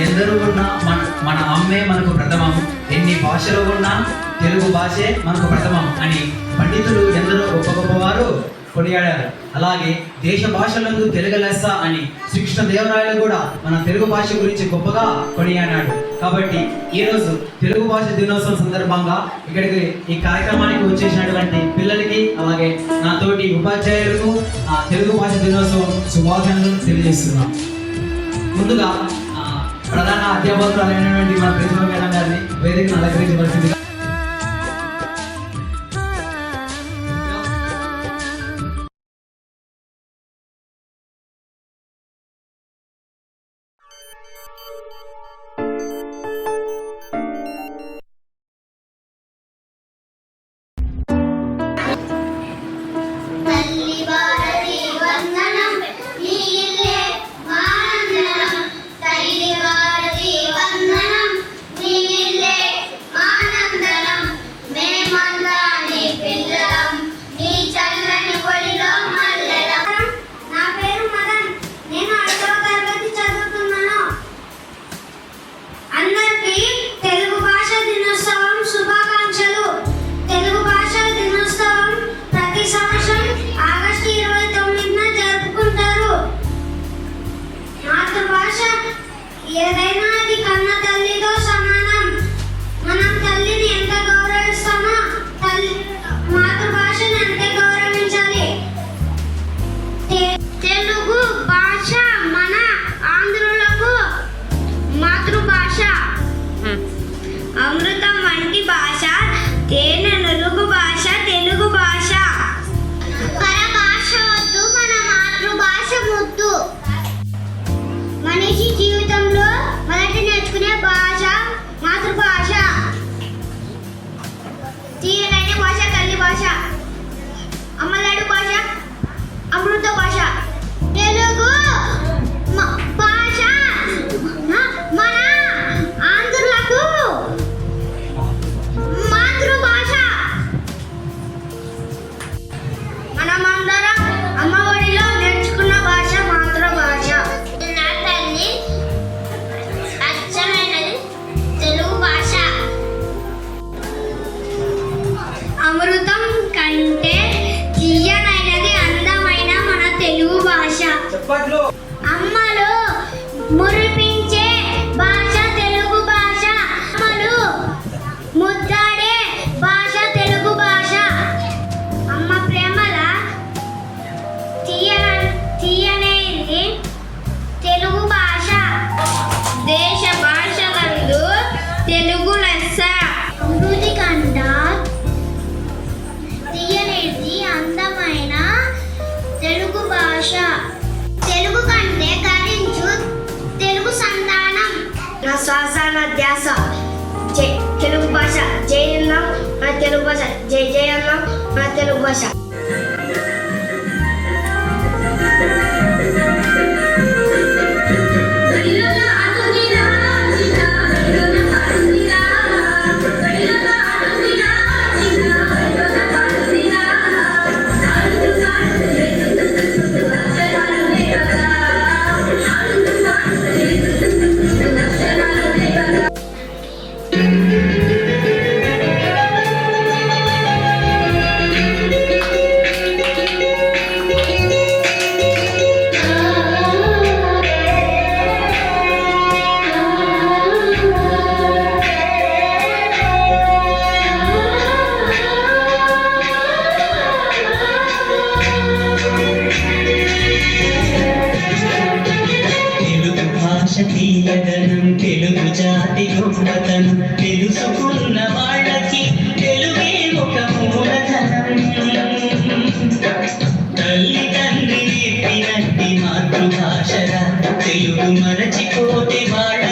ఎందరూ ఉన్నా మన అమ్మే మనకు ప్రథమం, ఎన్ని భాషలు ఉన్నా తెలుగు భాషే మనకు ప్రథమం అని పండితులు ఎందరో గొప్ప గొప్పవారు కొనియాడారు. అలాగే దేశ భాషలందు తెలుగు లెస్స అని శ్రీకృష్ణదేవరాయలు కూడా మన తెలుగు భాష గురించి గొప్పగా కొనియాడాడు. కాబట్టి ఈరోజు తెలుగు భాష దినోత్సవం సందర్భంగా ఇక్కడికి ఈ కార్యక్రమానికి వచ్చేసినటువంటి పిల్లలకి అలాగే నా తోటి ఉపాధ్యాయులకు తెలుగు భాష దినోత్సవం శుభాకాంక్షలు తెలియజేస్తున్నాం. ముందుగా ప్రధాన అధ్యాపకురాలైనటువంటి మన ప్రతిభ మేడం గారిని వేదికను అలంకరించవలసిందిగా. ఏదైనా అది కన్న తల్లితో సమానం. మనం తల్లిని ఎంత గౌరవిస్తామో మాతృభాషను అంతే గౌరవించాలి. తెలుగు భాష మన ఆంధ్రులకు మాతృభాష, అమృతం వంటి భాష, తేనె నురుగు భాష తెలుగు భాష. పరభాష వద్దు, మన మాతృభాష ముద్దు. మనిషి జీవితంలో మొదటి నేర్చుకునే భాష మాతృభాష. తీయనైన భాష తల్లి భాష, అమ్మలాడు భాష అమృత భాష. తెలుగు భాష మన ఆంధ్రులకు మాతృభాష. మనమందరం అమ్మఒడిలో నేర్చుకున్న భాష మాతృభాష. అమృతం కంటే తీయనైనది అందమైన మన తెలుగు భాష. అమ్మలు మురిపించే భాష తెలుగు భాష. అమ్మలు ముద్దాడే భాష తెలుగు భాష. అమ్మ ప్రేమల తీయనేది తెలుగు భాష. దేశ భాషలందు తెలుగు లెస్స. అమృతి కంట తీయనేది అందమైన తెలుగు భాష. తెలుగు కంటే కరించు తెలుగు సంతానం. నా శ్వాస నా ధ్యాస తెలుగు భాష. జై అన్నాం నా తెలుగు భాష, జై జై అన్నాం నా తెలుగు భాష. తెలుగు జాతి గొప్పతనం తెలుసుకున్న వాళ్ళకి తెలుగే ఒక మూలధనం. తల్లి తండ్రి నేర్పినట్టి మాతృభాషగా తెలుగు మరచిపోతే వాళ్ళ